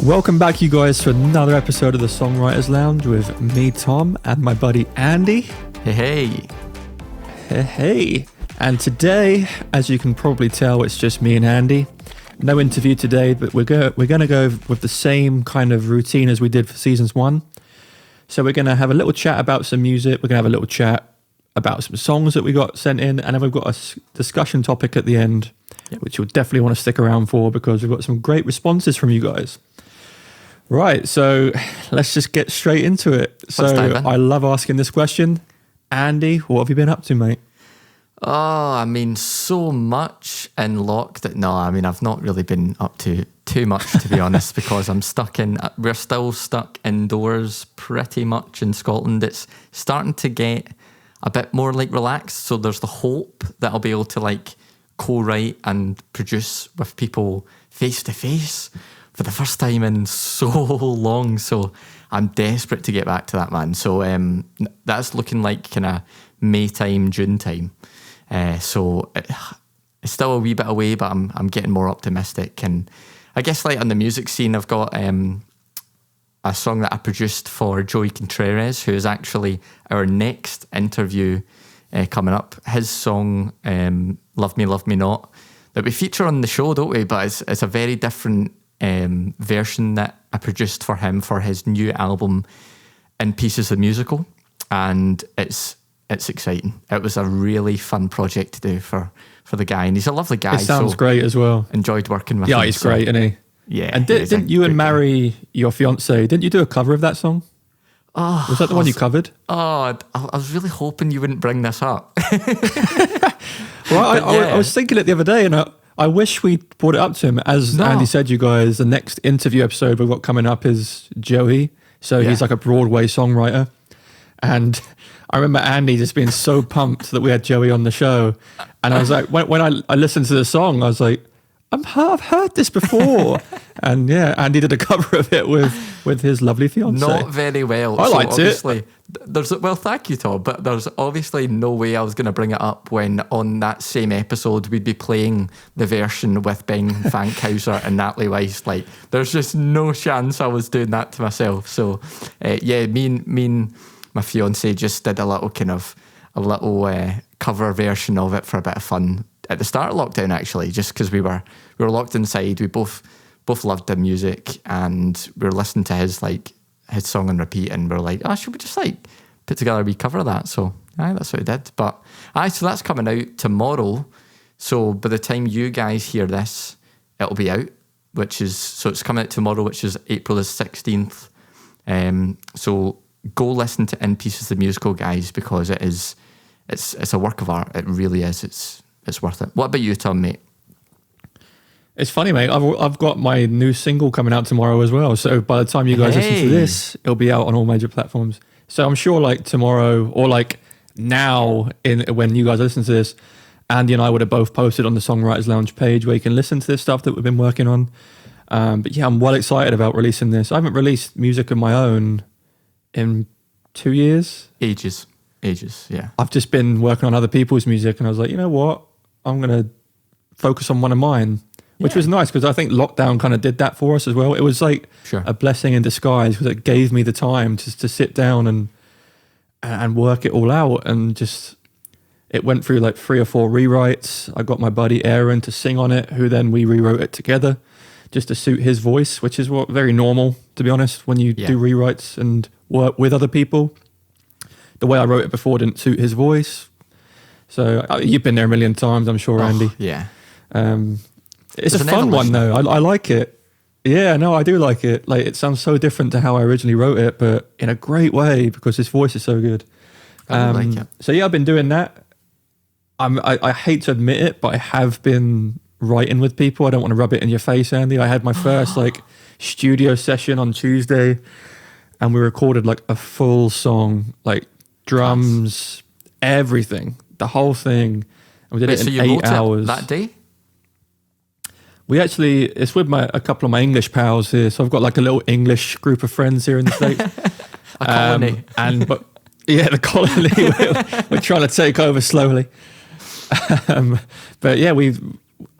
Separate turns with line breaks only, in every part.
Welcome back, you guys, to another episode of the Songwriters Lounge with me, Tom, and my buddy Andy.
Hey.
Hey. And today, as you can probably tell, it's just me and Andy. No interview today, but we're going to go with the same kind of routine as we did for seasons 1. So we're going to have a little chat about some music. We're going to have a little chat about some songs that we got sent in, and then we've got a discussion topic at the end, which you'll definitely want to stick around for because we've got some great responses from you guys. Right, so let's just get straight into it. So I love asking this question. Andy, what have you been up to, mate?
So much in lockdown. No, I've not really been up to too much, to be honest, because we're still stuck indoors pretty much in Scotland. It's starting to get a bit more relaxed. So there's the hope that I'll be able to co-write and produce with people face to face for the first time in so long. So I'm desperate to get back to that, man. So that's looking like kind of May time, June time. So it's still a wee bit away, but I'm getting more optimistic. And I guess on the music scene, I've got a song that I produced for Joey Contreras, who is actually our next interview coming up. His song, Love Me, Love Me Not, that we feature on the show, don't we? But it's a very different version that I produced for him for his new album, In Pieces the Musical. And it's exciting. It was a really fun project to do for the guy, and he's a lovely guy.
It sounds great as well.
Enjoyed working with him.
Yeah, he's great, isn't he?
Yeah.
And didn't you and Mary, your fiance, didn't you do a cover of that song? Oh, was that the one you covered?
Oh, I was really hoping you wouldn't bring this up.
Well, I was thinking it the other day, and I wish we brought it up to him. As Andy said, you guys, the next interview episode we've got coming up is Joey. So he's like a Broadway songwriter. And I remember Andy just being so pumped that we had Joey on the show. And I was like, when I listened to the song, I was like, I've heard this before. And yeah, Andy did a cover of it with his lovely fiance.
Not very well.
I liked it.
Thank you, Tom. But there's obviously no way I was going to bring it up when on that same episode we'd be playing the version with Ben Fankhauser and Natalie Weiss. There's just no chance I was doing that to myself. So me and my fiance just did a little cover version of it for a bit of fun at the start of lockdown, actually, just because we were locked inside. We both loved the music, and we were listening to his song on repeat, and we were like, should we just put together a wee cover of that? So that's what we did. But so that's coming out tomorrow. So by the time you guys hear this, it'll be out, it's coming out tomorrow, which is April the 16th. So go listen to In Pieces the Musical, guys, because it's a work of art. It really is. It's worth it. What about you, Tom, mate?
It's funny, mate. I've got my new single coming out tomorrow as well. So by the time you guys listen to this, it'll be out on all major platforms. So I'm sure tomorrow or now when you guys listen to this, Andy and I would have both posted on the Songwriters Lounge page where you can listen to this stuff that we've been working on. But yeah, I'm well excited about releasing this. I haven't released music of my own in 2 years.
Ages, yeah.
I've just been working on other people's music, and I was like, you know what? I'm going to focus on one of mine, which was nice because I think lockdown kind of did that for us as well. It was a blessing in disguise because it gave me the time to sit down and work it all out, and just it went through 3 or 4 rewrites. I got my buddy Aaron to sing on it, who then we rewrote it together just to suit his voice, which is very normal, to be honest, when you do rewrites and work with other people. The way I wrote it before didn't suit his voice. So you've been there a million times, I'm sure, Andy.
Yeah.
It's a fun one, though. I like it. Yeah, no, I do like it. It sounds so different to how I originally wrote it, but in a great way because his voice is so good.
I like it.
So yeah, I've been doing that. I hate to admit it, but I have been writing with people. I don't want to rub it in your face, Andy. I had my first studio session on Tuesday, and we recorded a full song, drums, everything, the whole thing. And we did it in 8 hours.
That day?
It's with a couple of my English pals here. So I've got a little English group of friends here in the States.
A colony.
The colony. We're trying to take over slowly. But yeah,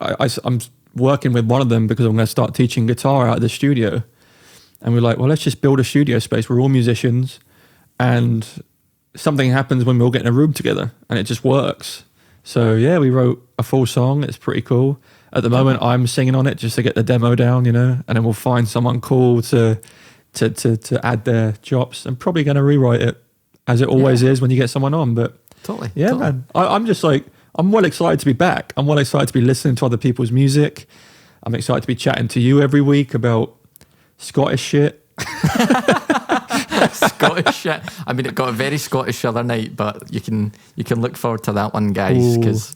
I'm working with one of them because I'm going to start teaching guitar out of the studio. And we're like, well, let's just build a studio space. We're all musicians, and something happens when we all get in a room together, and it just works. So yeah, we wrote a full song. It's pretty cool. At the moment, I'm singing on it just to get the demo down, and then we'll find someone cool to add their chops. I'm probably going to rewrite it, as it always is when you get someone on. But
totally,
man, I'm just like, I'm well excited to be back. I'm well excited to be listening to other people's music. I'm excited to be chatting to you every week about Scottish shit.
Scottish shit. I mean, it got very Scottish the other night, but you can look forward to that one, guys, because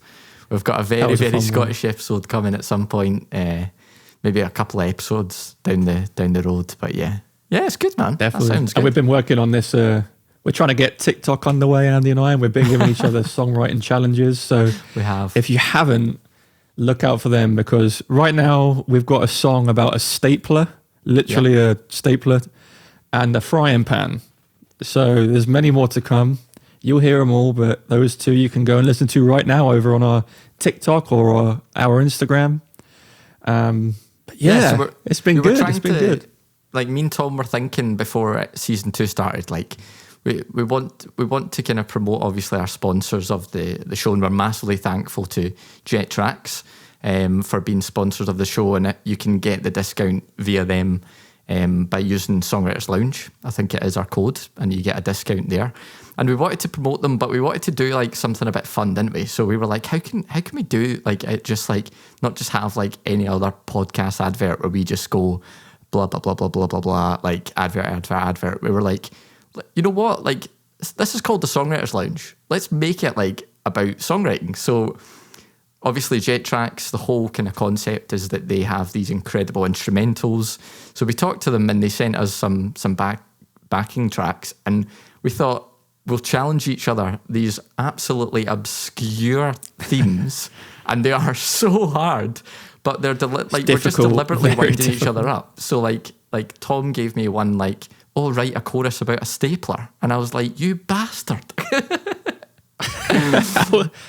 we've got a very Scottish episode coming at some point. Maybe a couple of episodes down the road. But yeah, it's good, man.
Definitely.
That sounds good.
And we've been working on this. We're trying to get TikTok underway, Andy and I, and we've been giving each other songwriting challenges. So
we have.
If you haven't, look out for them, because right now we've got a song about a stapler, literally a stapler, and a frying pan. So there's many more to come. You'll hear them all, but those two you can go and listen to right now over on our TikTok or our Instagram. But so it's been good. It's been good.
Like, me and Tom were thinking before season 2 started, like, we want to kind of promote, obviously, our sponsors of the show, and we're massively thankful to Jet Tracks for being sponsors of the show, and you can get the discount via them by using Songwriters Lounge. I think it is our code, and you get a discount there. And we wanted to promote them, but we wanted to do like something a bit fun, didn't we? So we were like, how can we do like it, just like not just have like any other podcast advert where we just go blah blah blah blah blah blah blah, like advert. We were like, you know what? Like, this is called the Songwriters Lounge. Let's make it like about songwriting. So obviously Jet Tracks, the whole kind of concept is that they have these incredible instrumentals. So we talked to them and they sent us some backing tracks, and we thought, we'll challenge each other these absolutely obscure themes, and they are so hard, but they're we're just deliberately winding each other up. So like Tom gave me one like, oh, write a chorus about a stapler, and I was like, you bastard.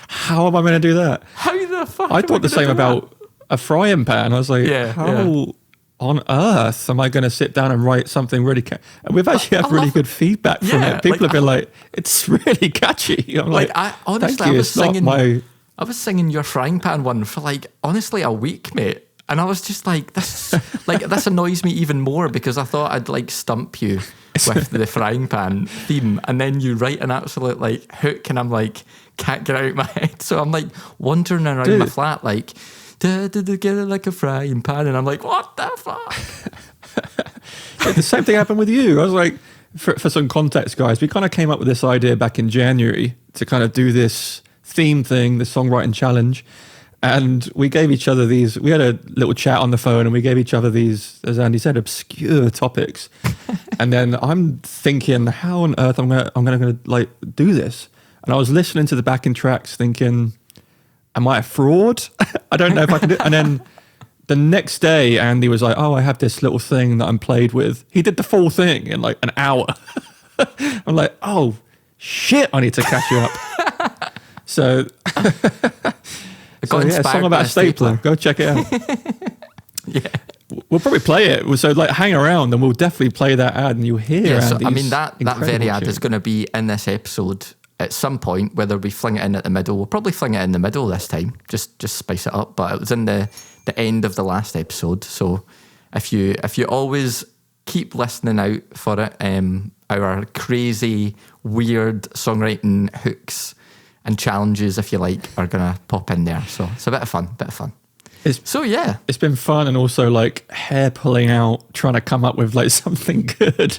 How am I going to do that?
How the fuck?
I thought the same about a frying pan. I was like, how on earth am I going to sit down and write something really and we've actually had really good feedback from it. People have been like, it's really catcy. I'm like,
I honestly, I was singing your frying pan one for like, honestly, a week, mate. And I was just like, this annoys me even more, because I thought I'd like stump you with the frying pan theme, and then you write an absolute like hook, and I'm like, can't get it out of my head. So I'm like wandering around my flat like, get it like a frying pan, and I'm like, what the fuck?
The same thing happened with you. I was like, for some context, guys, we kind of came up with this idea back in January to kind of do this theme thing, the songwriting challenge. And we gave each other these, we had a little chat on the phone, and we gave each other these, as Andy said, obscure topics. And then I'm thinking, how on earth I'm gonna like do this? And I was listening to the backing tracks thinking, am I a fraud? I don't know if I can do it. And then the next day, Andy was like, oh, I have this little thing that I'm played with. He did the full thing in like an hour. I'm like, oh, shit, I need to catch you up. So... a song about a stapler. Go check it out. We'll probably play it. So like, hang around, and we'll definitely play that ad, and you'll hear.
Yeah, so, I mean, that very ad is going to be in this episode at some point. Whether we fling it in at the middle, we'll probably fling it in the middle this time. Just spice it up. But it was in the end of the last episode. So if you always keep listening out for it, our crazy, weird songwriting hooks and challenges, if you like, are going to pop in there. So it's a bit of fun. It's
been fun, and also like hair pulling out, trying to come up with like something good.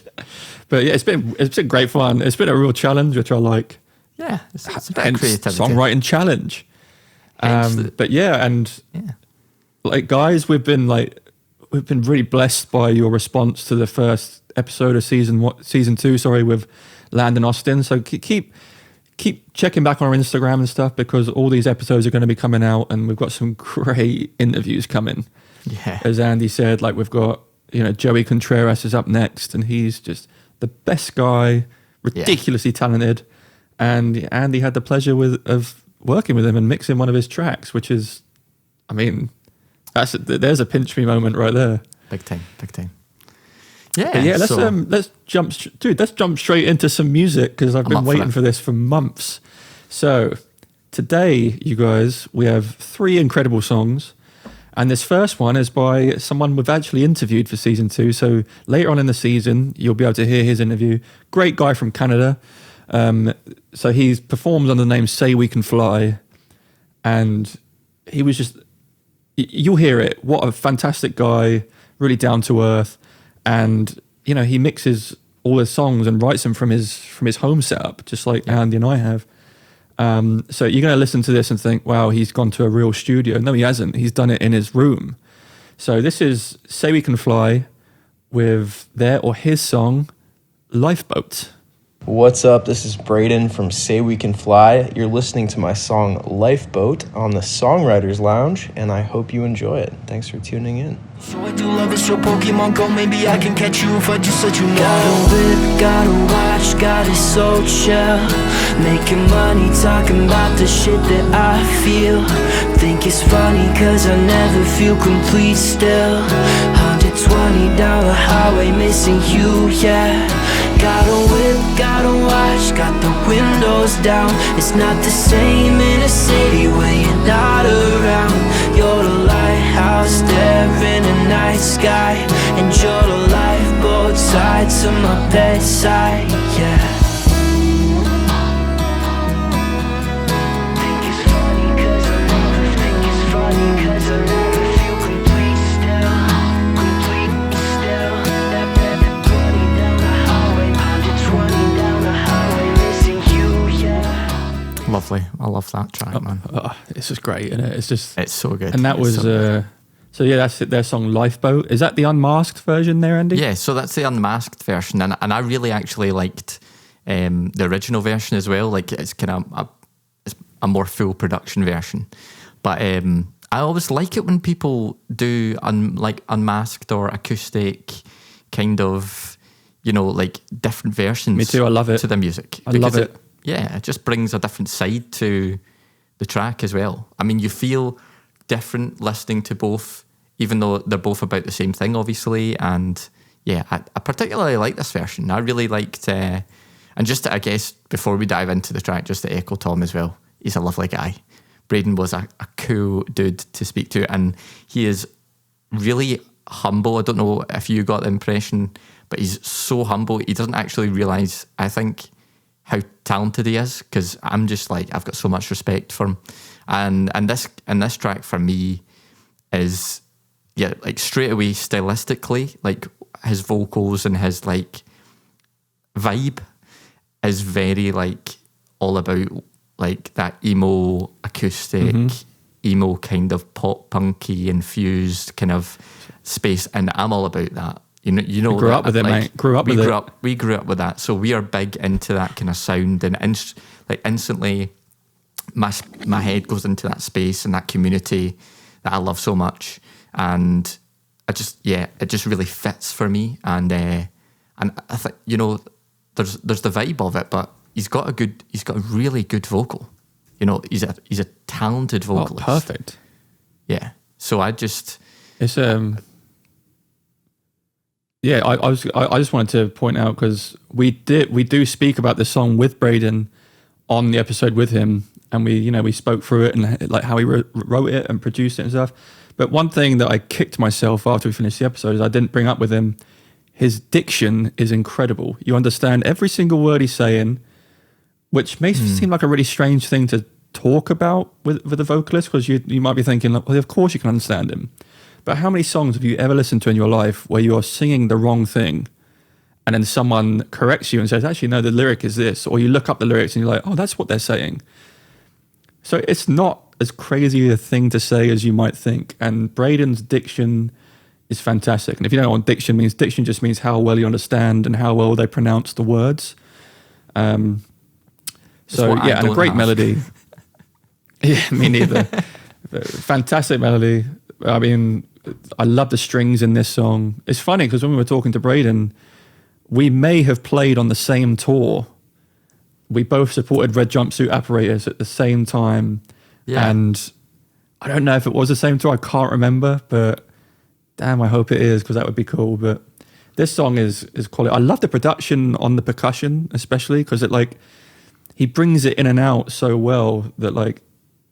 But yeah, it's been great fun. It's been a real challenge, which I like.
Yeah, it's a bit of creativity.
Songwriting challenge. But like, guys, we've been really blessed by your response to the first episode of season 2. With Landon Austin. So keep checking back on our Instagram and stuff, because all these episodes are going to be coming out, and we've got some great interviews coming.
Yeah.
As Andy said, like, we've got, Joey Contreras is up next, and he's just the best guy, ridiculously talented. And Andy had the pleasure of working with him and mixing one of his tracks, which is, I mean, there's a pinch me moment right there.
Big time. Yeah,
let's jump straight into some music because I've been waiting for this for months. So today, you guys, we have 3 incredible songs. And this first one is by someone we've actually interviewed for season 2. So later on in the season, you'll be able to hear his interview. Great guy from Canada. So he performs under the name Say We Can Fly. And he was just, you'll hear it. What a fantastic guy, really down to earth. And, you know, he mixes all his songs and writes them from his home setup, just like Andy and I have. So you're going to listen to this and think, wow, he's gone to a real studio. No, he hasn't. He's done it in his room. So this is Say We Can Fly with his song, Lifeboat.
What's up? This is Braden from Say We Can Fly. You're listening to my song Lifeboat on the Songwriters Lounge, and I hope you enjoy it. Thanks for tuning in.
So I do love it's your Pokemon Go. Maybe I can catch you if I just let you know. Got a whip, got a watch, got a soul shell. Making money, talking about the shit that I feel. Think it's funny cause I never feel complete still. 120 down the highway, missing you, yeah. Got a whip, got a watch, got the windows down. It's not the same in a city when you're not around. You're the lighthouse there in the night sky, and you're the lifeboat tied to my bedside, yeah. Think it's funny cause I never, think it's funny cause I never feel complete still, complete still. That 20 down the highway, 120 down the highway, missing you, yeah.
Lovely. I love that track, man.
It's just great, isn't it?
It's so good.
And that was so yeah, that's their song Lifeboat. Is that the unmasked version there, Andy?
Yeah, so that's the unmasked version, and I really actually liked the original version as well. Like it's kind of a more full production version, but I always like it when people do unmasked or acoustic kind of, you know, like different versions.
Me too. I love it
to the music.
I love it.
Yeah, it just brings a different side to the track as well. I mean, you feel different listening to both, even though they're both about the same thing, obviously. And yeah, I particularly like this version. I really liked, and just I guess before we dive into the track, just to echo Tom as well, he's a lovely guy. Braden was a cool dude to speak to, and he is really humble. I don't know if you got the impression, but he's so humble. He doesn't actually realise, I think, how talented he is, because I'm just like, I've got so much respect for him. And this track for me is, yeah, like straight away stylistically, like his vocals and his like vibe is very like all about like that emo acoustic, emo kind of pop punky infused kind of space, and I'm all about that. You know,
grew up with it, mate.
We grew up with that, so we are big into that kind of sound, and instantly, my head goes into that space and that community that I love so much, and it just really fits for me, and I think, you know, there's the vibe of it, but he's got a really good vocal. You know, he's a talented vocalist.
Oh, perfect.
Yeah. So it's
yeah, I just wanted to point out, because we do speak about the song with Braden on the episode with him, and we spoke through it and like how he wrote it and produced it and stuff. But one thing that I kicked myself after we finished the episode is I didn't bring up with him, his diction is incredible. You understand every single word he's saying, which may seem like a really strange thing to talk about with a vocalist, because you might be thinking, like, well, of course you can understand him. But how many songs have you ever listened to in your life where you are singing the wrong thing and then someone corrects you and says, actually, no, the lyric is this, or you look up the lyrics and you're like, oh, that's what they're saying. So it's not as crazy a thing to say as you might think. And Braden's diction is fantastic. And if you don't know what diction means just means how well you understand and how well they pronounce the words. And a great melody. Yeah, me neither. Fantastic melody. I mean, I love the strings in this song. It's funny because when we were talking to Braden, we may have played on the same tour. We both supported Red Jumpsuit Apparatus at the same time. Yeah. And I don't know if it was the same tour. I can't remember, but damn, I hope it is, because that would be cool. But this song is quality. I love the production on the percussion, especially because it like he brings it in and out so well that like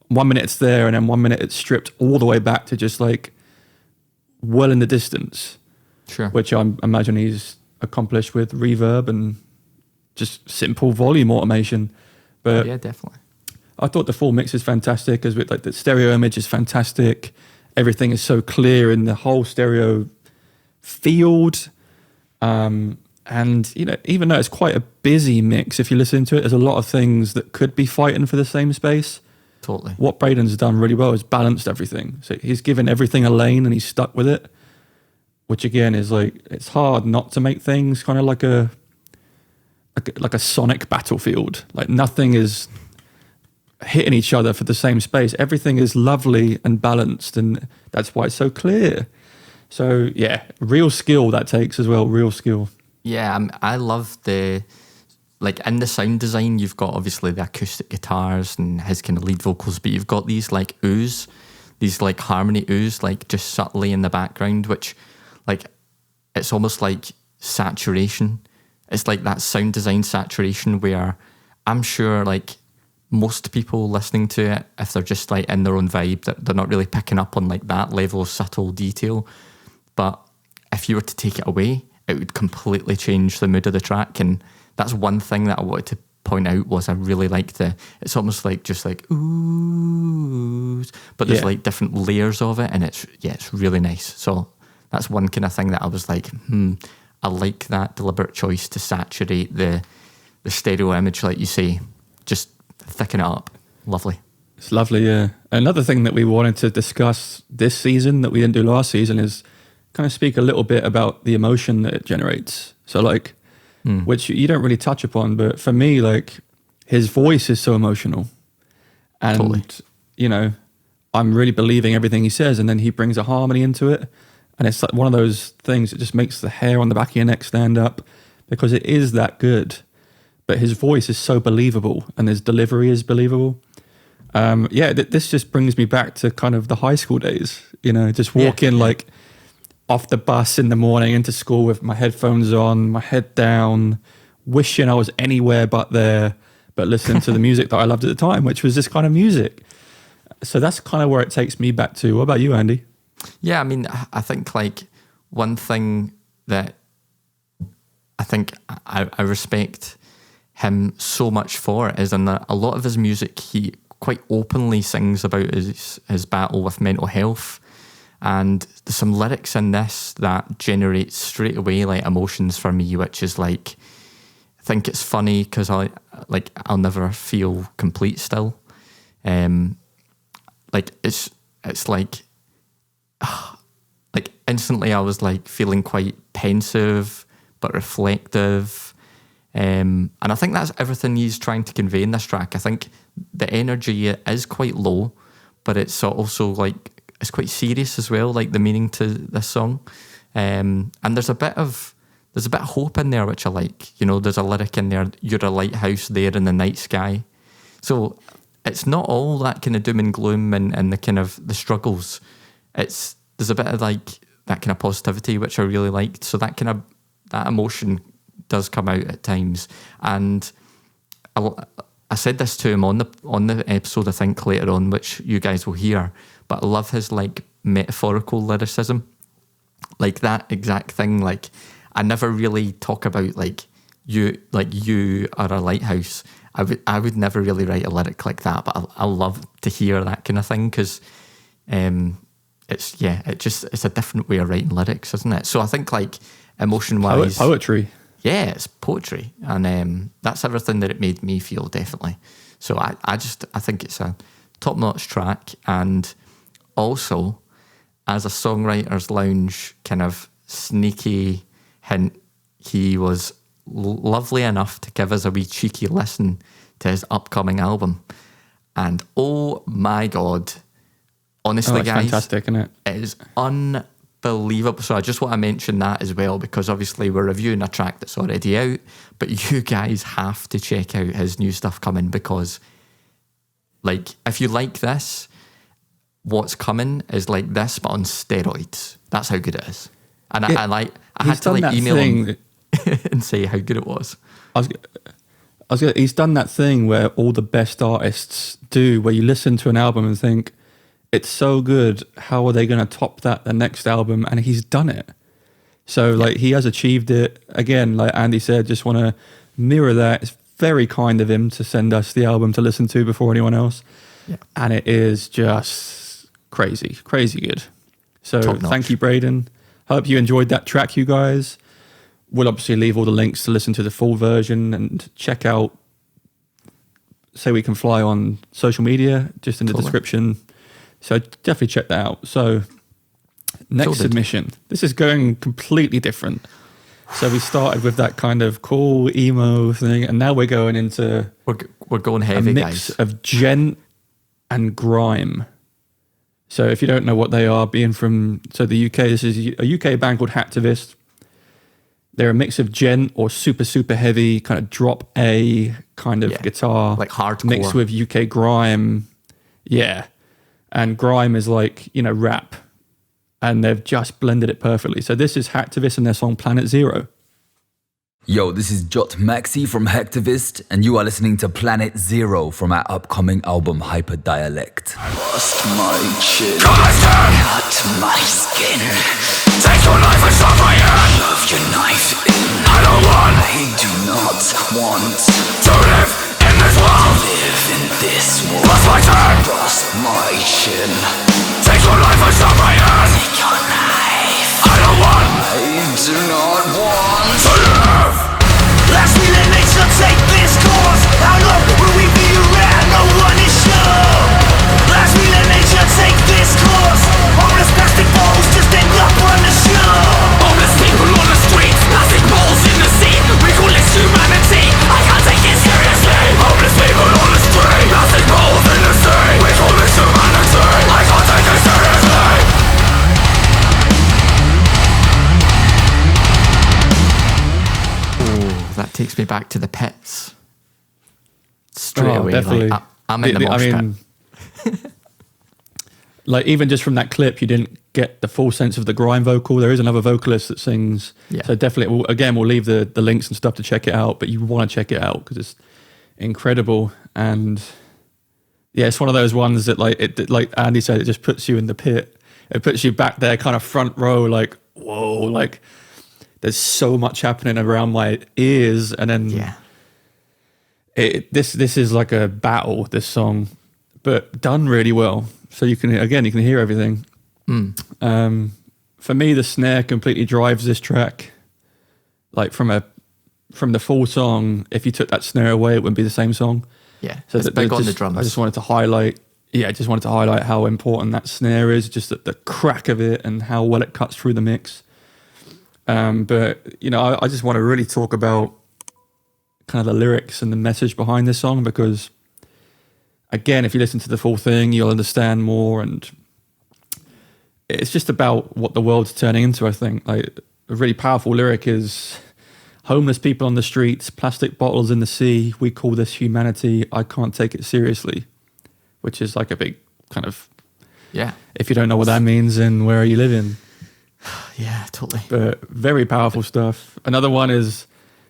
1 minute it's there and then 1 minute it's stripped all the way back to just like well in the distance.
Sure.
Which I imagine he's accomplished with reverb and just simple volume automation. But
yeah, definitely.
I thought the full mix is fantastic, as with like the stereo image is fantastic. Everything is so clear in the whole stereo field. And you know, even though it's quite a busy mix, if you listen to it, there's a lot of things that could be fighting for the same space.
Totally.
What Braden's done really well is balanced everything. So he's given everything a lane and he's stuck with it, which again is like, it's hard not to make things kind of like a sonic battlefield. Like nothing is hitting each other for the same space. Everything is lovely and balanced, and that's why it's so clear. So yeah, real skill that takes as well, real skill.
Yeah, I love the, like in the sound design, you've got obviously the acoustic guitars and his kind of lead vocals, but you've got these like oohs, these like harmony oohs, like just subtly in the background, which like, it's almost like saturation. It's like that sound design saturation where I'm sure like most people listening to it, if they're just like in their own vibe, they're not really picking up on like that level of subtle detail. But if you were to take it away, it would completely change the mood of the track. And that's one thing that I wanted to point out was I really like it's almost like just like oohs, but there's like different layers of it, and it's really nice. So that's one kind of thing that I was like, I like that deliberate choice to saturate the stereo image, like you say, just thicken it up. Lovely.
It's lovely, yeah. Another thing that we wanted to discuss this season that we didn't do last season is kind of speak a little bit about the emotion that it generates. So like, which you don't really touch upon, but for me, like his voice is so emotional. And,
totally.
You know, I'm really believing everything he says, and then he brings a harmony into it. And it's like one of those things that just makes the hair on the back of your neck stand up because it is that good. But his voice is so believable and his delivery is believable. This just brings me back to kind of the high school days, you know, just walking like off the bus in the morning into school with my headphones on, my head down, wishing I was anywhere but there, but listening to the music that I loved at the time, which was this kind of music. So that's kind of where it takes me back to. What about you, Andy?
Yeah, I mean, I think like one thing that I think I respect him so much for is in a lot of his music, he quite openly sings about his battle with mental health. And there's some lyrics in this that generate straight away like emotions for me, which is like, I think it's funny because I'll never feel complete still. Like it's like instantly I was like feeling quite pensive but reflective. And I think that's everything he's trying to convey in this track. I think the energy is quite low, but it's also like, it's quite serious as well, like the meaning to this song. And there's a bit of hope in there, which I like. You know, there's a lyric in there, you're a lighthouse there in the night sky. So it's not all that kind of doom and gloom and the kind of the struggles. There's a bit of like that kind of positivity, which I really liked. So that emotion does come out at times. And I said this to him on the episode, I think later on, which you guys will hear, but I love his like metaphorical lyricism, like that exact thing. Like I never really talk about like you are a lighthouse. I would never really write a lyric like that, but I love to hear that kind of thing because it's a different way of writing lyrics, isn't it? So I think like emotion wise,
poetry.
Yeah, it's poetry, and that's everything that it made me feel, definitely. So I think it's a top-notch track, and also as a Songwriters Lounge kind of sneaky hint, he was lovely enough to give us a wee cheeky listen to his upcoming album, and oh my God, honestly, guys,
fantastic, isn't it?
It is unbelievable. So I just want to mention that as well, because obviously we're reviewing a track that's already out, but you guys have to check out his new stuff coming, because like if you like this, what's coming is like this but on steroids. That's how good it is. And yeah. I had to like email him and say how good it was.
He's done that thing where all the best artists do, where you listen to an album and think, it's so good, how are they going to top that the next album? And he's done it. So like he has achieved it. Again, like Andy said, just want to mirror that. It's very kind of him to send us the album to listen to before anyone else. Yeah. And it is just crazy good. So thank you, Braden. Hope you enjoyed that track, you guys. We'll obviously leave all the links to listen to the full version and check out Say We Can Fly on social media, just in the description. So definitely check that out. So next submission. This is going completely different. So we started with that kind of cool emo thing, and now we're going into
we're going heavy,
a mix
guys.
of gent and grime. So if you don't know what they are, being from the UK, this is a UK band called Hacktivist. They're a mix of gent or super heavy kind of drop A kind of guitar,
like hardcore,
mixed with UK grime. Yeah, and grime is like, you know, rap, and they've just blended it perfectly. So this is Hacktivist and their song Planet Zero.
Yo, this is Jot Maxi from Hacktivist, and you are listening to Planet Zero from our upcoming album Hyper Dialect.
I lost my chin, cut my skin. Take your knife and stop my hand. Love your knife in. I do not want to live in this world. Live in this world. Lost my turn. Lost my chin. Take your knife and stop my hand. Take your knife. I do not want to live. Let's be the nature, take this course. How long will we be around? No one is sure. Let's be the nature, take this course. Homeless plastic balls just end up on the shore. Homeless people on the streets, plastic balls in the sea. We call this humanity, I can't take it seriously. Homeless people on the street, plastic balls in the sea. We call this humanity, I can't take it seriously.
That takes me back to the pits. Straight away,
definitely.
Like, I'm in the mosh pit.
Like even just from that clip, you didn't get the full sense of the grime vocal. There is another vocalist that sings. Yeah. So definitely, we'll leave the links and stuff to check it out, but you want to check it out because it's incredible. And yeah, it's one of those ones that like Andy said, it just puts you in the pit. It puts you back there kind of front row, like, whoa, like there's so much happening around my ears. And then this is like a battle, this song, but done really well. So you can hear everything. For me, the snare completely drives this track. Like from the full song, if you took that snare away, it wouldn't be the same song.
Yeah, so it's big on the drums.
I just wanted to highlight how important that snare is, just the crack of it and how well it cuts through the mix. But you know, I just want to really talk about kind of the lyrics and the message behind this song, because again, if you listen to the full thing, you'll understand more. And it's just about what the world's turning into, I think. Like, a really powerful lyric is, homeless people on the streets, plastic bottles in the sea, we call this humanity, I can't take it seriously. Which is like a big kind of, if you don't know what that means, then where are you living?
Yeah, totally.
But very powerful stuff. Another one is,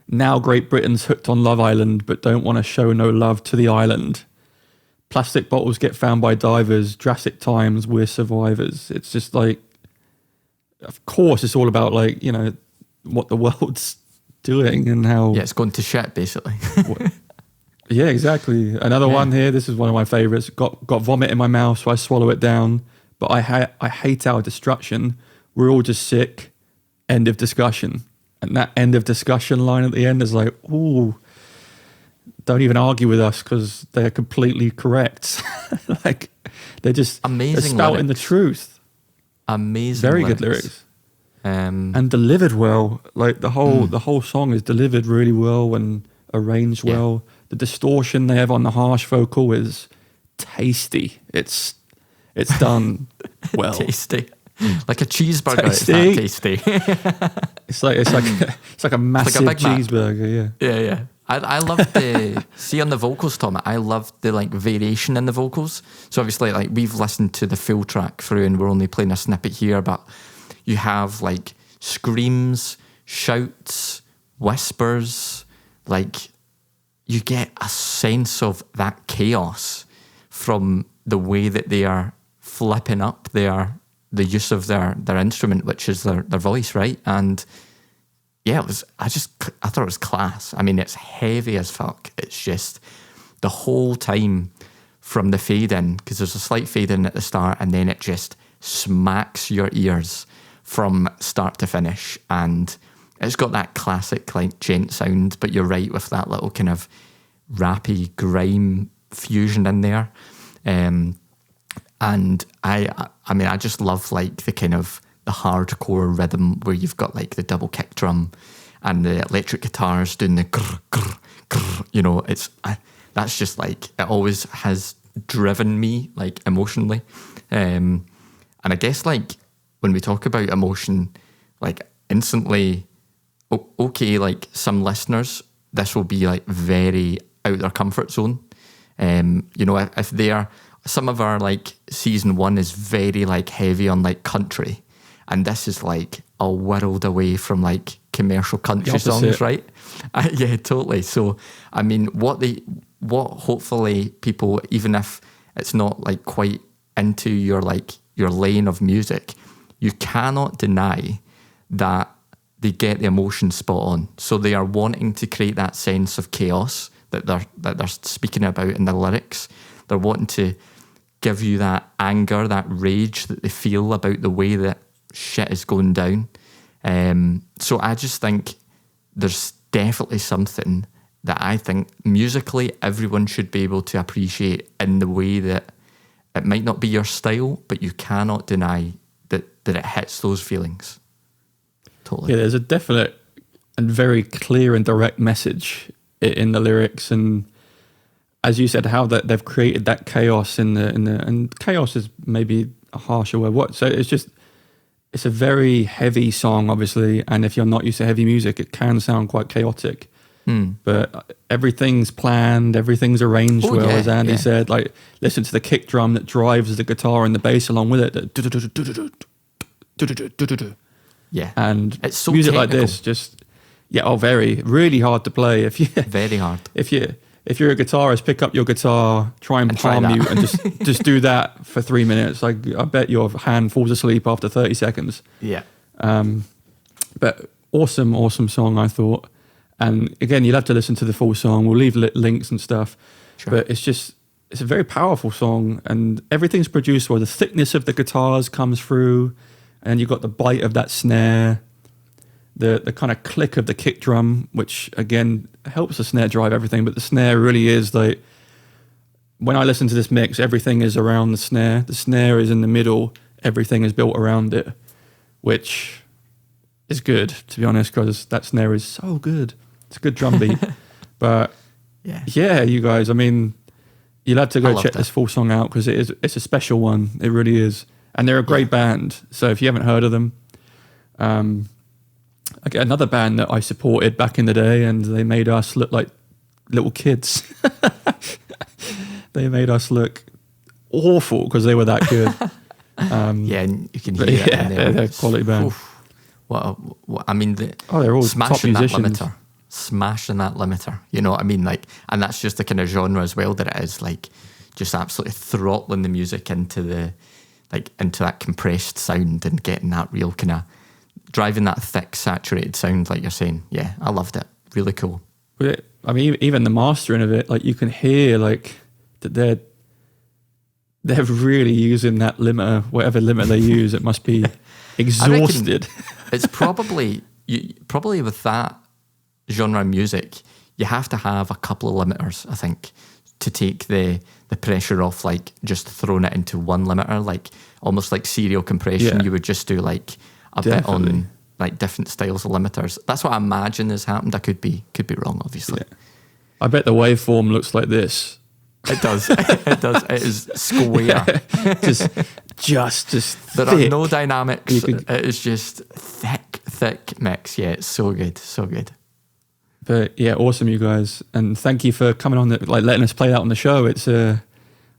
now Great Britain's hooked on Love Island, but don't want to show no love to the island. Plastic bottles get found by divers, drastic times, we're survivors. It's just like, of course, it's all about like, you know, what the world's doing and how...
Yeah, it's going to shit, basically.
Yeah, exactly. Another one here, this is one of my favourites. Got vomit in my mouth, so I swallow it down. But I hate our destruction. We're all just sick. End of discussion. And that end of discussion line at the end is like, ooh, don't even argue with us because they're completely correct. Like, they're just
amazing,
spouting the truth.
Amazing,
very good lyrics,
and
delivered well. Like the whole song is delivered really well and arranged well. The distortion they have on the harsh vocal is tasty. It's done well.
Tasty. Like a cheeseburger, tasty. It's that tasty.
it's like a massive cheeseburger.
Yeah. I love the see on the vocals, Tom. I love the like variation in the vocals. So obviously, like we've listened to the full track through, and we're only playing a snippet here. But you have like screams, shouts, whispers. Like, you get a sense of that chaos from the way that they are flipping up the use of their instrument, which is their voice, right? And yeah, I thought it was class. I mean, it's heavy as fuck. It's just the whole time from the fade in, because there's a slight fade in at the start, and then it just smacks your ears from start to finish. And it's got that classic like gent sound, but you're right, with that little kind of rappy grime fusion in there. And I mean, I just love like the kind of the hardcore rhythm where you've got like the double kick drum and the electric guitars doing the grr, grr, grr, you know, that's just like, it always has driven me like emotionally. And I guess like when we talk about emotion, like instantly, okay, like some listeners, this will be like very out their comfort zone. You know, if some of our like season 1 is very like heavy on like country, and this is like a world away from like commercial country songs, right? Yeah, totally. So I mean, what hopefully people, even if it's not like quite into your lane of music, you cannot deny that they get the emotion spot on. So they are wanting to create that sense of chaos that they're speaking about in the lyrics. They're wanting to give you that anger, that rage that they feel about the way that shit is going down. So I just think there's definitely something that I think musically everyone should be able to appreciate in the way that it might not be your style, but you cannot deny that it hits those feelings. Totally.
Yeah, there's a definite and very clear and direct message in the lyrics, and as you said, how that they've created that chaos and chaos is maybe a harsher word. So it's a very heavy song, obviously, and if you're not used to heavy music, it can sound quite chaotic. But everything's planned, everything's arranged as Andy said. Like, listen to the kick drum that drives the guitar and the bass along with it.
Yeah,
and
it's so
music
technical.
like this, really hard to play.
Very hard.
If you're a guitarist, pick up your guitar, try and palm mute, and just do that for 3 minutes. Like, I bet your hand falls asleep after 30 seconds.
Yeah.
But awesome song, I thought. And again, you'll have to listen to the full song. We'll leave links and stuff. Sure. But it's a very powerful song, and everything's produced well. The thickness of the guitars comes through, and you've got the bite of that snare, the kind of click of the kick drum, which again helps the snare drive everything. But the snare really is like, when I listen to this mix, everything is around the snare. The snare is in the middle. Everything is built around it, which is good, to be honest, because that snare is so good. It's a good drum beat. But yeah, you guys, I mean, you'll have to go check this full song out, because it's a special one. It really is. And they're a great band. So if you haven't heard of them, okay, another band that I supported back in the day, and they made us look like little kids. They made us look awful because they were that good.
Yeah, and you can hear it.
Yeah, they're a quality band.
Oof. What I mean,
they're all
smashing
top
that
musicians.
Smashing that limiter. You know what I mean? Like, and that's just the kind of genre as well that it is. Like, just absolutely throttling the music into that compressed sound and getting that real kind of driving that thick, saturated sound, like you're saying. Yeah, I loved it. Really cool.
I mean, even the mastering of it, like, you can hear like that they're really using that limiter, whatever limiter they use. It must be exhausted.
It's probably with that genre of music, you have to have a couple of limiters, I think, to take the pressure off, like just throwing it into one limiter, like almost like serial compression. Yeah. You would just do like a bit on like different styles of limiters. That's what I imagine has happened. I could be wrong, obviously. Yeah.
I bet the waveform looks like this.
It does. It does. It is square.
Just
there
thick.
are no dynamics. It is just thick mix. Yeah, it's so good. So good.
But yeah, awesome, you guys. And thank you for coming on, letting us play that on the show. It's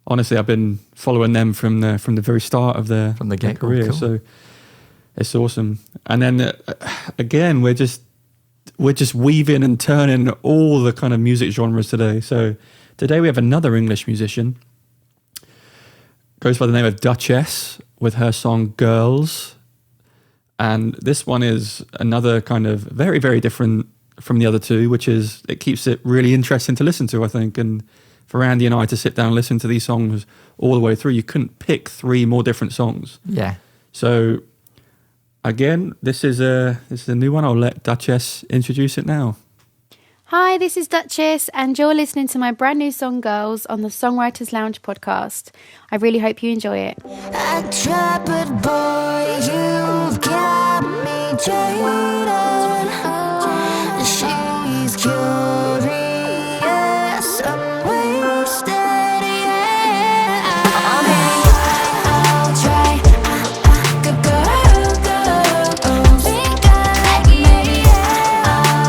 honestly, I've been following them from the very start of their career. Cool. So It's awesome. And then again, we're just weaving and turning all the kind of music genres today. So today we have another English musician. Goes by the name of Duchess with her song Gurlz. And this one is another kind of very, very different from the other two, which is it keeps it really interesting to listen to, I think. And for Andy and I to sit down and listen to these songs all the way through, you couldn't pick 3 more different songs.
Yeah.
So again, this is a new one. I'll let Duchess introduce it now.
Hi, this is Duchess, and you're listening to my brand new song Gurlz on the Songwriters Lounge Podcast. I really hope you enjoy it.
I tried, but boy, you've got me jaded. She's curious, I'm wasted, yeah. I'll try, go, think I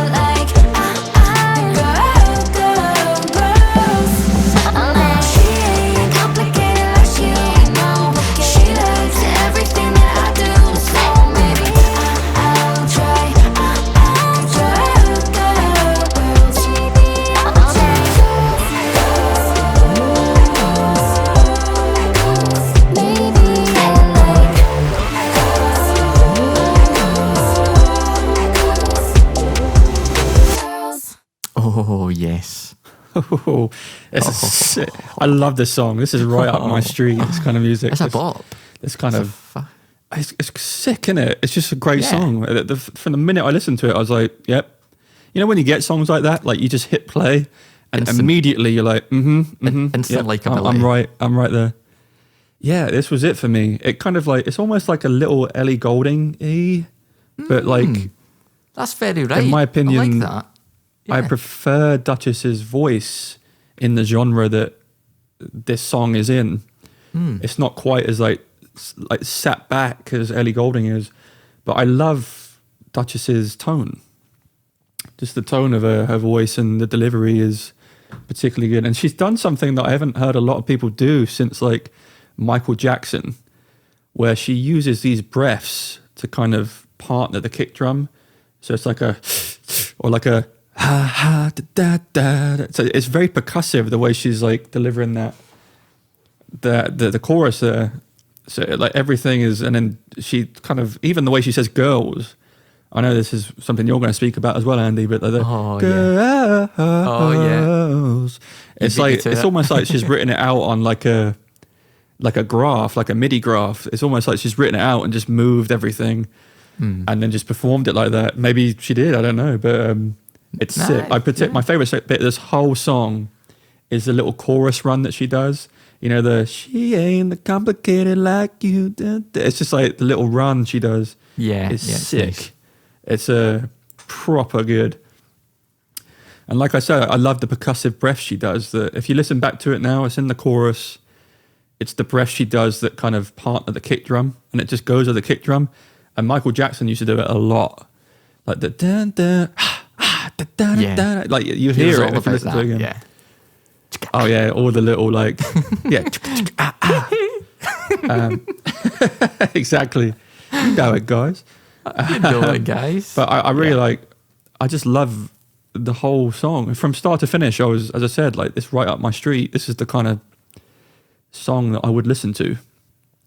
like maybe I'll like, she ain't complicated like you know. She loves everything that I do, so maybe I'll try,
Oh, yes.
Oh, I love this song. This is right up my street, this kind of music.
It's a bop.
It's kind of... It's sick, isn't it? It's just a great song. From the minute I listened to it, I was like, yep. You know when you get songs like that, like you just hit play and immediately you're like,
instant
yep,
likability.
I'm right there. Yeah, this was it for me. It kind of like, it's almost like a little Ellie Goulding-y, but like...
That's very right.
In my opinion,
I like that. Yeah.
I prefer Duchess's voice in the genre that this song is in. It's not quite as like sat back as Ellie Goulding is, but I love Duchess's tone. Just the tone of her voice and the delivery is particularly good. And she's done something that I haven't heard a lot of people do since like Michael Jackson, where she uses these breaths to kind of partner the kick drum. So it's like a, or like a, ha ha da da da. So it's very percussive the way she's like delivering that the chorus there. So like everything is, and then she kind of, even the way she says girls. I know this is something you're going to speak about as well, Andy, but like the girls. It's like it's almost like she's written it out on like a graph, like a MIDI graph. It's almost like she's written it out and just moved everything and then just performed it like that. Maybe she did, I don't know, but it's sick. My favorite bit of this whole song is the little chorus run that she does. You know, the she ain't complicated like you. It's just like the little run she does.
Yeah,
it's sick.
Nice.
It's a proper good. And like I said, I love the percussive breath she does. That if you listen back to it now, it's in the chorus. It's the breath she does that kind of partner the kick drum, and it just goes with the kick drum. And Michael Jackson used to do it a lot, like the dun dun da da da. Like you hear it if you listen to it again.
Yeah.
Oh yeah, all the little like exactly. You know it, guys.
You know it, guys.
But I really I just love the whole song from start to finish. As I said, like this right up my street. This is the kind of song that I would listen to.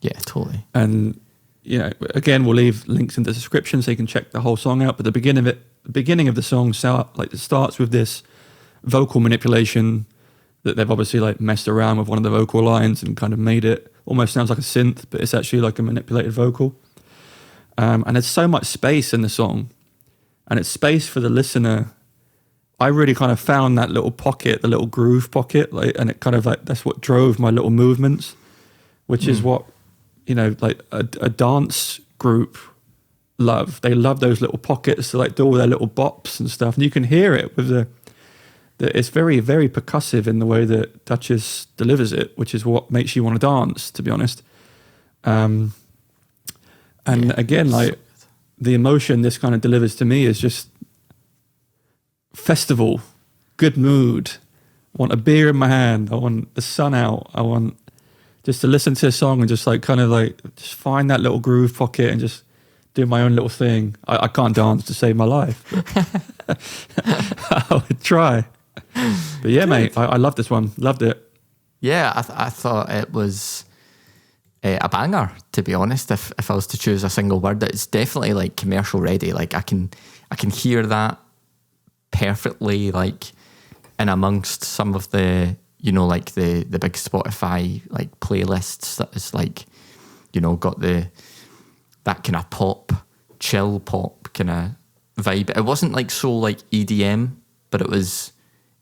Yeah, totally.
And you know, again, we'll leave links in the description so you can check the whole song out. But the beginning of the song it starts with this vocal manipulation that they've obviously like messed around with one of the vocal lines and kind of made it almost sounds like a synth, but it's actually like a manipulated vocal. And there's so much space in the song, and it's space for the listener. I really kind of found that little pocket, the little groove pocket, like, and it kind of like, that's what drove my little movements, which is what, you know, like a dance group love. They love those little pockets to like do all their little bops and stuff. And you can hear it with it's very, very percussive in the way that Duchess delivers it, which is what makes you want to dance, to be honest. And again, like the emotion this kind of delivers to me is just festival, good mood. I want a beer in my hand. I want the sun out. I want just to listen to a song and just like kind of like just find that little groove pocket and just do my own little thing. I can't dance to save my life. I would try. But yeah, mate, I love this one. Loved it.
Yeah, I thought it was a banger, to be honest. If I was to choose a single word, it's definitely like commercial ready. Like I can hear that perfectly, like in amongst some of the, you know, like the big Spotify like playlists that is like, you know, got that kind of pop, chill pop kind of vibe. It wasn't like so like EDM, but it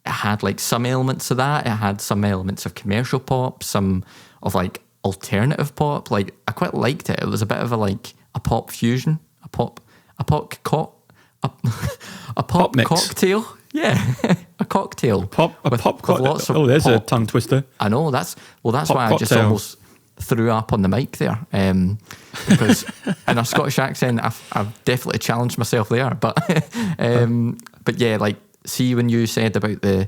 had like some elements of that. It had some elements of commercial pop, some of like alternative pop. Like I quite liked it. It was a bit of a pop fusion, a pop
mix.
Cocktail. Yeah, a cocktail.
A pop cocktail. Oh, there's a tongue twister.
I know, that's why cocktail. I just almost threw up on the mic there, because in a Scottish accent I've definitely challenged myself there, but yeah, like, see when you said about the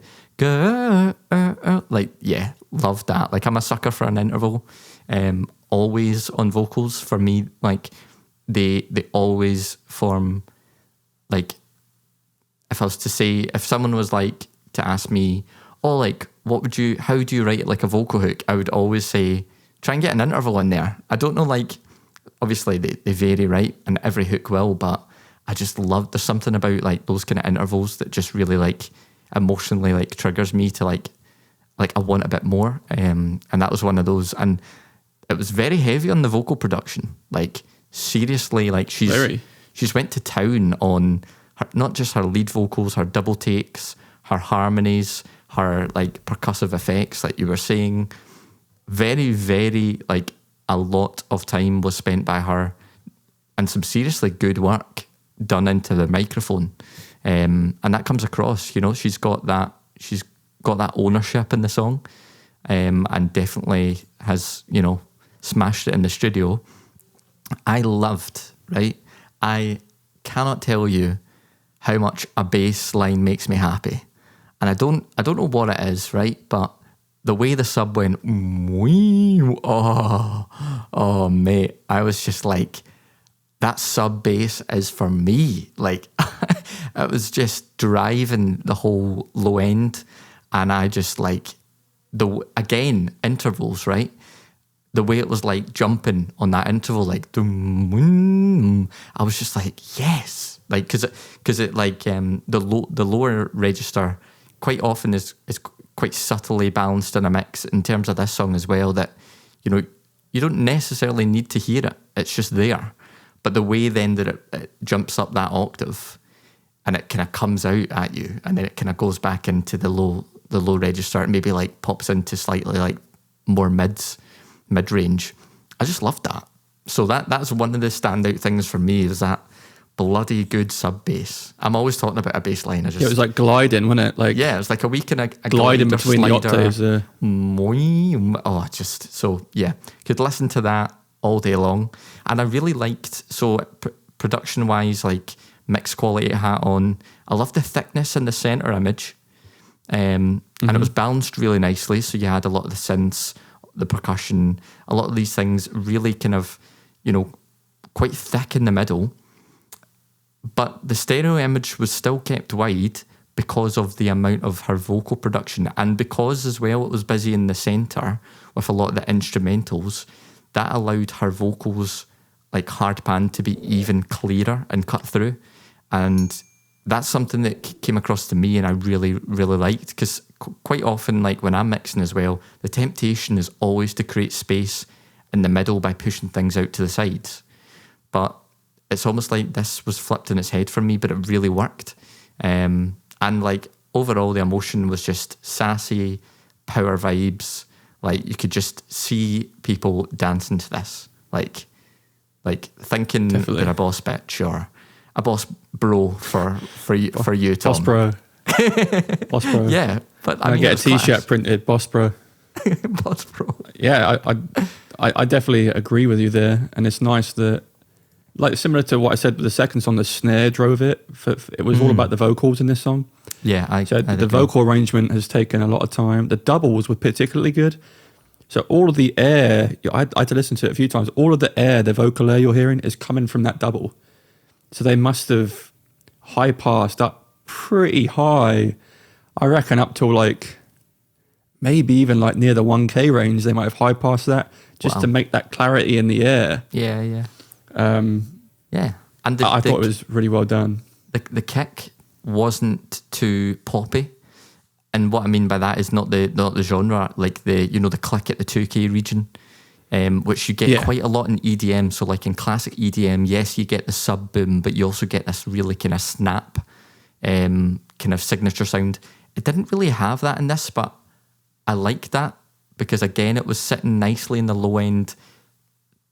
like, yeah, loved that. Like I'm a sucker for an interval, always on vocals. For me, like they always form, like, if I was to say, if someone was like to ask me, oh, like, how do you write like a vocal hook? I would always say, try and get an interval in there. I don't know, like, obviously they vary, right? And every hook will, but I just love, there's something about like those kind of intervals that just really like emotionally like triggers me to like I want a bit more. And that was one of those. And it was very heavy on the vocal production. Like seriously, like she's went to town on her, not just her lead vocals, her double takes, her harmonies, her like percussive effects, like you were saying. Very, very, like, a lot of time was spent by her and some seriously good work done into the microphone. And that comes across, you know, she's got that ownership in the song, and definitely has, you know, smashed it in the studio. I loved, right? I cannot tell you how much a bass line makes me happy. And I don't know what it is, right? But the way the sub went, oh, mate, I was just like, that sub bass is for me. Like, it was just driving the whole low end. And I just like, intervals, right? The way it was like jumping on that interval, like, I was just like, yes. Like, cause it like, the lower register quite often is quite subtly balanced in a mix in terms of this song as well, that, you know, you don't necessarily need to hear it. It's just there. But the way then that it jumps up that octave and it kind of comes out at you and then it kind of goes back into the low register and maybe like pops into slightly like more mid-range. I just loved that. So that's one of the standout things for me, is that bloody good sub bass. I'm always talking about a bass line. It was
like gliding, wasn't it? Like,
yeah, it was like a wee kind of
gliding between the octaves.
Oh, just so, yeah, could listen to that all day long. And I really liked, so production wise, like mix quality it had on. I love the thickness in the center image, and it was balanced really nicely. So you had a lot of the synths, the percussion, a lot of these things really kind of, you know, quite thick in the middle. But the stereo image was still kept wide because of the amount of her vocal production, and because as well it was busy in the centre with a lot of the instrumentals. That allowed her vocals, like hard pan, to be even clearer and cut through. And that's something that came across to me and I really, really liked, because quite often, like when I'm mixing as well, the temptation is always to create space in the middle by pushing things out to the sides. But it's almost like this was flipped in its head for me, but it really worked. And like overall, the emotion was just sassy, power vibes. Like you could just see people dancing to this, like thinking they're a boss bitch or a boss bro for you, Tom.
Boss bro. Boss bro.
Yeah, but I mean,
get a T-shirt printed, boss bro.
Boss bro.
Yeah, I definitely agree with you there, and it's nice that, like, similar to what I said with the second song, the snare drove it. It was all about the vocals in this song.
Yeah,
the vocal arrangement has taken a lot of time. The doubles were particularly good. So all of the air, I had to listen to it a few times, all of the air, the vocal air you're hearing is coming from that double. So they must have high passed up pretty high, I reckon up till like, maybe even like near the 1K range, they might have high passed that just to make that clarity in the air.
Yeah.
Yeah. And I thought it was really well done.
The kick wasn't too poppy. And what I mean by that is not the genre, like the click at the 2K region, which you get quite a lot in EDM. So like in classic EDM, yes, you get the sub boom, but you also get this really kind of snap, kind of signature sound. It didn't really have that in this, but I like that because again, it was sitting nicely in the low end,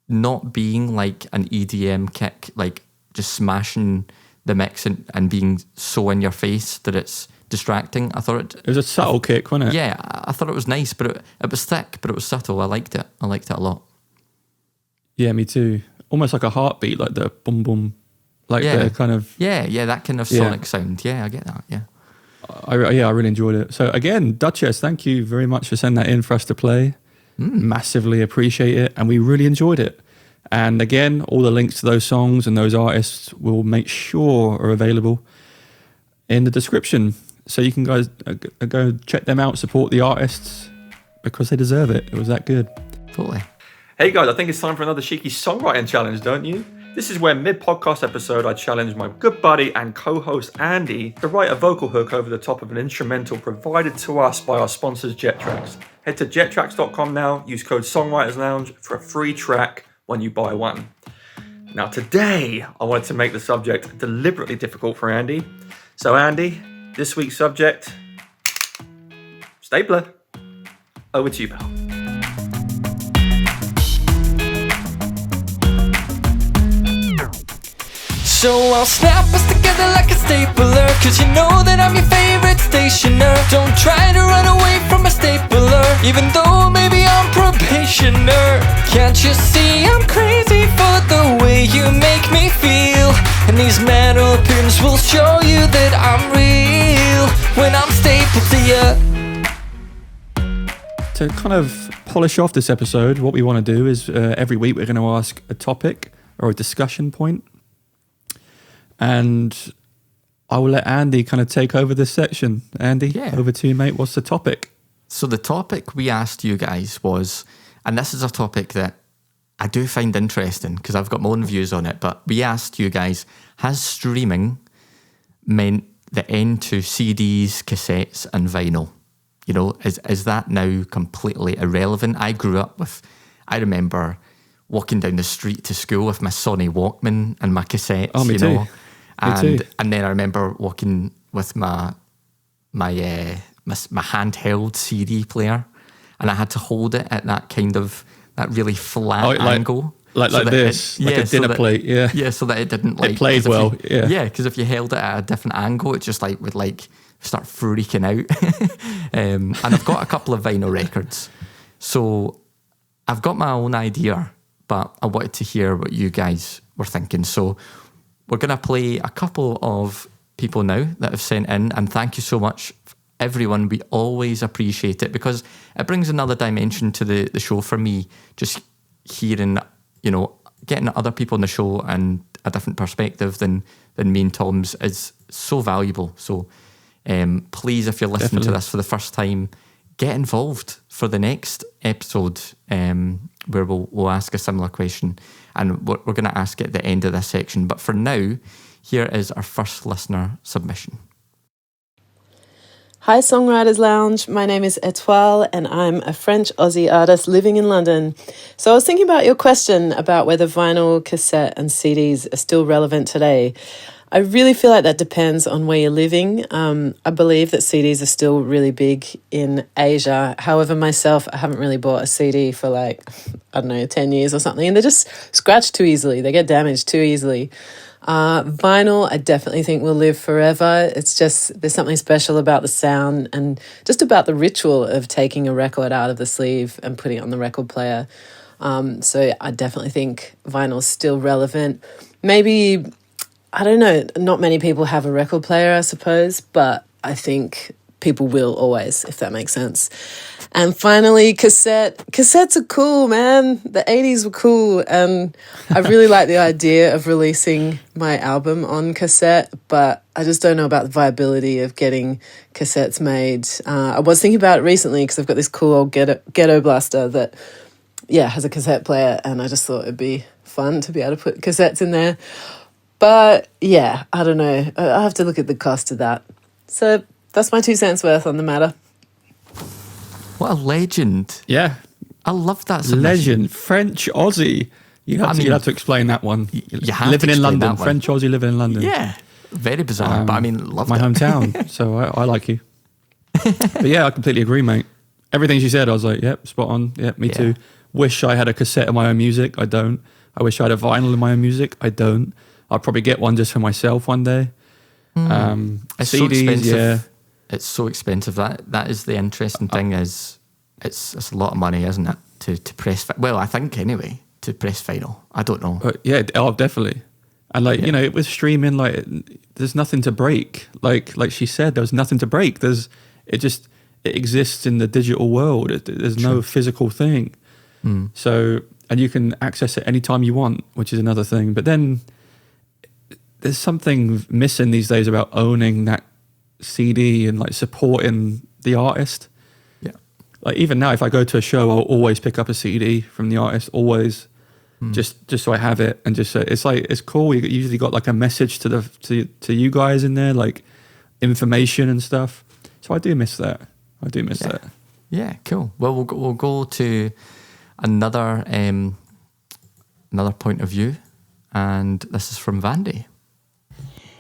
not being like an EDM kick, like just smashing the mix and being so in your face that it's distracting. I thought
it was a subtle kick, wasn't it?
Yeah, I thought it was nice, but it was thick, but it was subtle. I liked it a lot.
Yeah, me too. Almost like a heartbeat, like the boom boom, like the kind of
that kind of sonic sound. Yeah, I get that. Yeah,
I really enjoyed it. So again, Duchess, thank you very much for sending that in for us to play. Massively appreciate it, and we really enjoyed it. And again, all the links to those songs and those artists we'll make sure are available in the description. So you can guys go check them out, support the artists because they deserve it. It was that good.
Totally.
Hey guys, I think it's time for another cheeky songwriting challenge, don't you? This is where mid-podcast episode I challenge my good buddy and co-host Andy to write a vocal hook over the top of an instrumental provided to us by our sponsors JetTracks. Head to jettracks.com now, use code Songwriters Lounge for a free track when you buy one. Now today, I wanted to make the subject deliberately difficult for Andy. So Andy, this week's subject, stapler. Over to you, pal.
So I'll snap us together like a stapler, cause you know that I'm your favorite stationer. Don't try to run away from a stapler, even though maybe I'm probationer. Can't you see I'm crazy for the way you make me feel? And these metal pins will show you that I'm real when I'm stapled to you.
To kind of polish off this episode, what we want to do is every week we're going to ask a topic or a discussion point. And I will let Andy kind of take over this section. Andy, over to you, mate. What's the topic?
So the topic we asked you guys was, and this is a topic that I do find interesting because I've got my own views on it, but we asked you guys, has streaming meant the end to CDs, cassettes and vinyl? You know, is that now completely irrelevant? I remember walking down the street to school with my Sony Walkman and my cassettes,
me too.
know. And then I remember walking with my handheld CD player, and I had to hold it at that really flat angle.
Like this, like a dinner plate, yeah.
Yeah, so that it didn't like...
It played well, yeah.
Yeah, because if you held it at a different angle, it just would start freaking out. And I've got a couple of vinyl records. So I've got my own idea, but I wanted to hear what you guys were thinking. So we're going to play a couple of people now that have sent in, and thank you so much, everyone. We always appreciate it because it brings another dimension to the show for me. Just hearing, getting other people on the show and a different perspective than me and Tom's is so valuable. So please, if you're listening to this for the first time, get involved for the next episode where we'll ask a similar question, and we're going to ask it at the end of this section. But for now, here is our first listener submission.
Hi Songwriters Lounge, my name is Etoile and I'm a French-Aussie artist living in London. So I was thinking about your question about whether vinyl, cassette and CDs are still relevant today. I really feel like that depends on where you're living. I believe that CDs are still really big in Asia. However, myself, I haven't really bought a CD for 10 years or something, and they're just scratched too easily. They get damaged too easily. Vinyl, I definitely think will live forever. It's just, there's something special about the sound and just about the ritual of taking a record out of the sleeve and putting it on the record player. So I definitely think vinyl's still relevant. Maybe, I don't know, not many people have a record player, I suppose, but I think people will always, if that makes sense. And finally, cassettes are cool, man. The 80s were cool, and I really like the idea of releasing my album on cassette, but I just don't know about the viability of getting cassettes made. I was thinking about it recently because I've got this cool old ghetto blaster that, has a cassette player, and I just thought it'd be fun to be able to put cassettes in there. But yeah, I don't know. I have to look at the cost of that. So that's my 2 cents worth on the matter.
What a legend.
Yeah.
I love that submission.
Legend. French Aussie. You have to explain that one.
You have
living
to
in London.
that one.
French Aussie living in London.
Yeah. Very bizarre, but I mean, love
my hometown. So I like you. But yeah, I completely agree, mate. Everything she said, I was like, yep, spot on. Yep, me too. Wish I had a cassette of my own music. I don't. I wish I had a vinyl of my own music. I don't. I'll probably get one just for myself one day.
It's
CDs,
so expensive.
yeah.
It's so expensive. That is the interesting thing. Is it's a lot of money, isn't it, to press? Well, I think anyway, to press vinyl. I don't know.
Definitely. And it was streaming. Like, there's nothing to break. Like she said, there was nothing to break. It exists in the digital world. There's no physical thing. So, and you can access it anytime you want, which is another thing. But then there's something missing these days about owning that CD and like supporting the artist.
Yeah.
Like even now, if I go to a show, I'll always pick up a CD from the artist, always, just so I have it. And just it's cool. You usually got like a message to you guys in there, like information and stuff. So I do miss that. that.
Yeah, cool. Well, we'll go to another point of view, and this is from Vandy.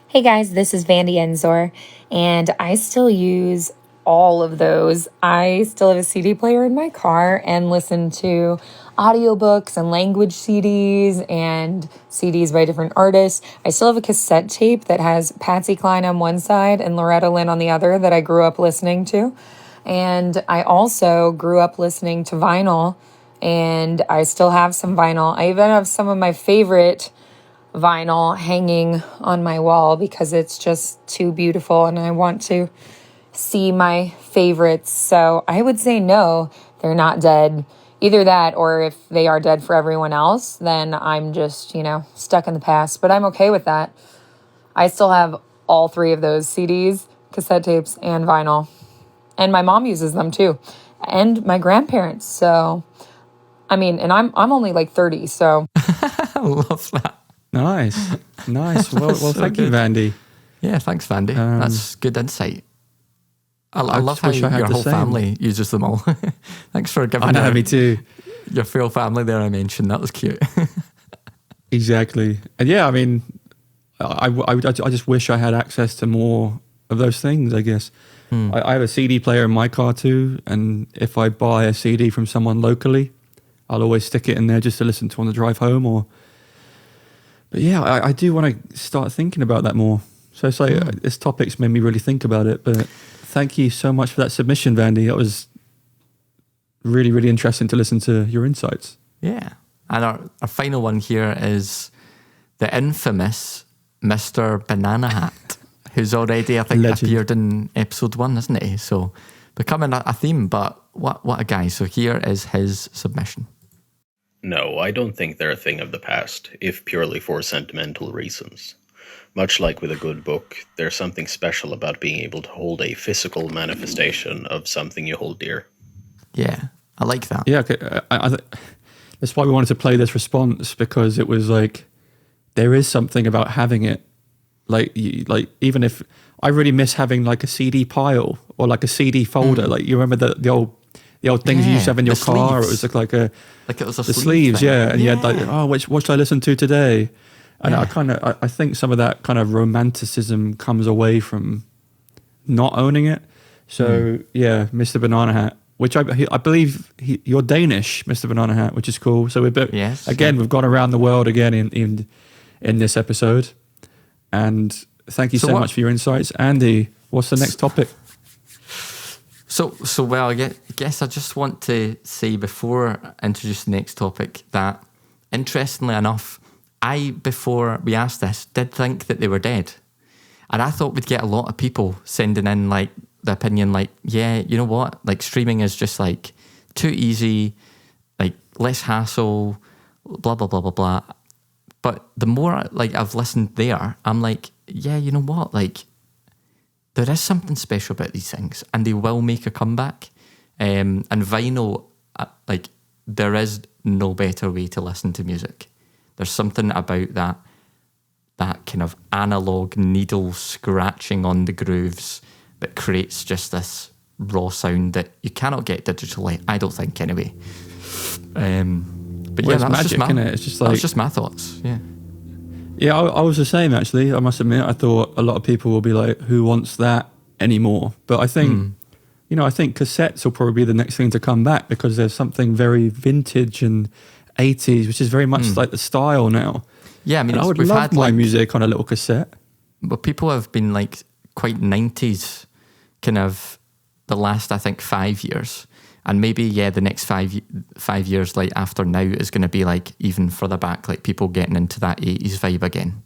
Hey guys, this is Vandy Enzor, and I still use all of those. I still have a CD player in my car and listen to audiobooks and language CDs and CDs by different artists. I still have a cassette tape that has Patsy Cline on one side and Loretta Lynn on the other that I grew up listening to. And I also grew up listening to vinyl, and I still have some vinyl. I even have some of my favorite vinyl hanging on my wall because it's just too beautiful and I want to see my favorites. So I would say no, they're not dead. Either that, or if they are dead for everyone else, then I'm just, stuck in the past. But I'm okay with that. I still have all 3 of those CDs, cassette tapes, and vinyl. And my mom uses them too. And my grandparents. So, and I'm only like 30, so.
I love that.
Nice. Well,
So
thank you, Vandy.
Yeah, thanks, Vandy. That's good insight. I love how your whole family uses them all. Thanks for giving
me too.
Your full family there I mentioned. That was cute.
Exactly. And yeah, I just wish I had access to more of those things, I guess. I have a CD player in my car too, and if I buy a CD from someone locally, I'll always stick it in there just to listen to on the drive home. But yeah, I do want to start thinking about that more. So it's like this topic's made me really think about it. But thank you so much for that submission, Vandy. That was really, really interesting to listen to your insights.
Yeah. And our final one here is the infamous Mr. Banana Hat, who's already, I think,
Legend.
appeared in episode 1, isn't he? So becoming a theme, but what a guy. So here is his submission.
No, I don't think they're a thing of the past, if purely for sentimental reasons. Much like with a good book, there's something special about being able to hold a physical manifestation of something you hold dear.
Yeah, I like that.
Yeah, okay. That's why we wanted to play this response, because it was like, there is something about having it. Like even if I really miss having like a CD pile or like a CD folder. Like you remember the old things you used to have in your car.
Sleeves.
It was
like it was a
the
sleeve
sleeves,
thing.
yeah. And you had like, what should I listen to today? And I think some of that kind of romanticism comes away from not owning it. So yeah, Mr. Banana Hat, which I believe you're Danish, Mr. Banana Hat, which is cool. So we've gone around the world again in this episode. And thank you so much for your insights. Andy, what's the next topic?
So well, I guess I just want to say before I introduce the next topic that, interestingly enough, before we asked this, did think that they were dead. And I thought we'd get a lot of people sending in like the opinion like, yeah, you know what? Like streaming is just like too easy, like less hassle, blah, blah, blah, blah, blah. But the more like I've listened there, I'm like, yeah, you know what? Like there is something special about these things and they will make a comeback. And vinyl, like there is no better way to listen to music. There's something about that kind of analog needle scratching on the grooves that creates just this raw sound that you cannot get digitally, I don't think, anyway. But yeah, that's magic, isn't it? It's just like, that's just my thoughts.
Yeah, I was the same actually. I must admit, I thought a lot of people will be like, "Who wants that anymore?" But I think, I think cassettes will probably be the next thing to come back because there's something very vintage and 80s, which is very much like the style now.
Yeah, I mean,
I would love my music on a little cassette.
But people have been like quite 90s, kind of the last, I think, 5 years. And maybe, the next 5 years, like after now, is going to be like even further back, like people getting into that 80s vibe again,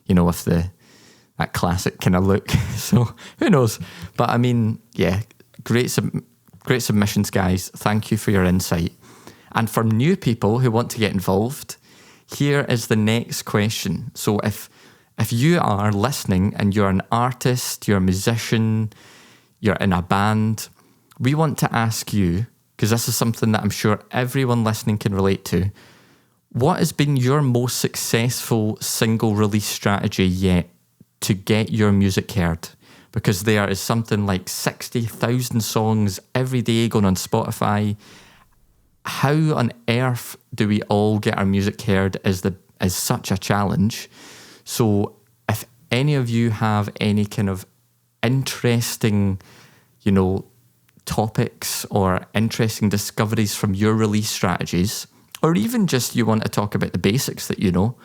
with that classic kind of look. So who knows? But I mean, great submissions, guys. Thank you for your insight. And for new people who want to get involved, here is the next question. So if you are listening and you're an artist, you're a musician, you're in a band, we want to ask you, because this is something that I'm sure everyone listening can relate to, what has been your most successful single release strategy yet to get your music heard? Because there is something like 60,000 songs every day going on Spotify. How on earth do we all get our music heard is such a challenge. So if any of you have any kind of interesting, topics or interesting discoveries from your release strategies, or even just you want to talk about the basics that you know,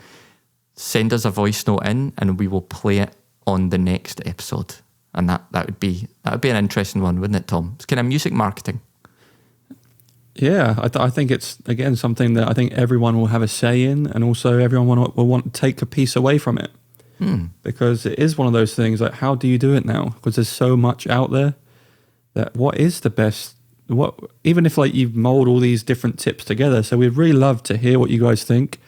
send us a voice note in and we will play it on the next episode. And that would be an interesting one, wouldn't it, Tom? It's kind of music marketing.
Yeah, I think it's, again, something that I think everyone will have a say in, and also everyone will want to take a piece away from it. Because it is one of those things, like, how do you do it now? Because there's so much out there that what is the best, even if like you've mold all these different tips together. So we'd really love to hear what you guys think.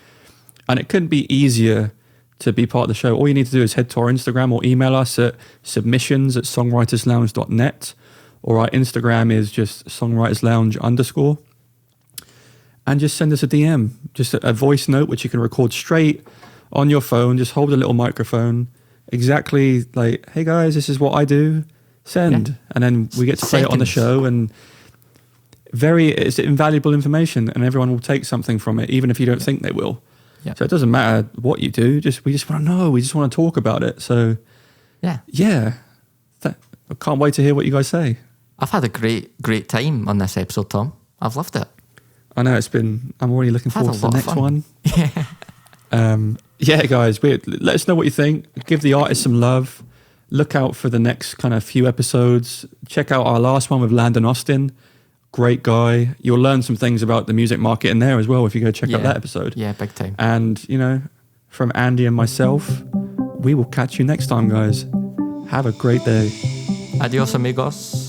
And it couldn't be easier to be part of the show. All you need to do is head to our Instagram or email us at submissions@songwriterslounge.net, or our Instagram is just songwriterslounge_. And just send us a DM, just a voice note, which you can record straight on your phone. Just hold a little microphone, exactly like, "Hey guys, this is what I do." Send, and then we get to play it on the show. And it's invaluable information, and everyone will take something from it, even if you don't think they will. Yeah. So it doesn't matter what you do. We just want to know. We just want to talk about it. So I can't wait to hear what you guys say.
I've had a great time on this episode, Tom. I've loved it.
I know I'm already looking forward to the next one. Guys, let us know what you think. Give the artist some love. Look out for the next kind of few episodes. Check out our last one with Landon Austin. Great guy. You'll learn some things about the music market in there as well if you go check out that episode.
Yeah, big time.
And, from Andy and myself, we will catch you next time, guys. Have a great day.
Adios, amigos.